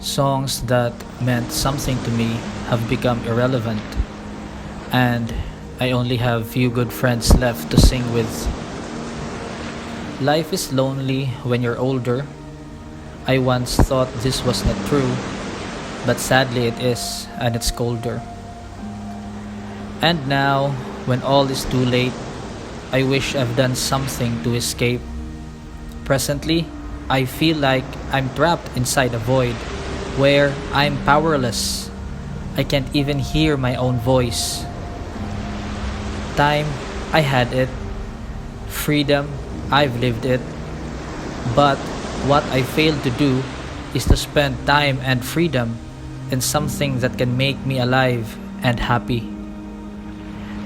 Songs that meant something to me have become irrelevant, and I only have few good friends left to sing with. Life is lonely when you're older. I once thought this was not true, but sadly it is, and it's colder. And now, when all is too late, I wish I've done something to escape. Presently, I feel like I'm trapped inside a void where I'm powerless. I can't even hear my own voice. Time, I had it. Freedom, I've lived it. But what I failed to do is to spend time and freedom in something that can make me alive and happy.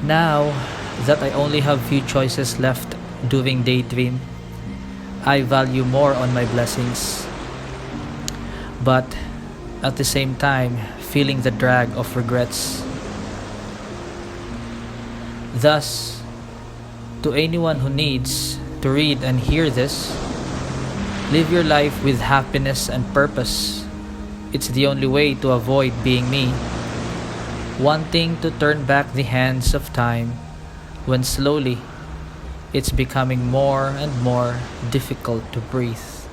Now that I only have few choices left doing daydream, I value more on my blessings. But at the same time, feeling the drag of regrets. Thus, to anyone who needs to read and hear this, live your life with happiness and purpose. It's the only way to avoid being me, wanting to turn back the hands of time when slowly it's becoming more and more difficult to breathe.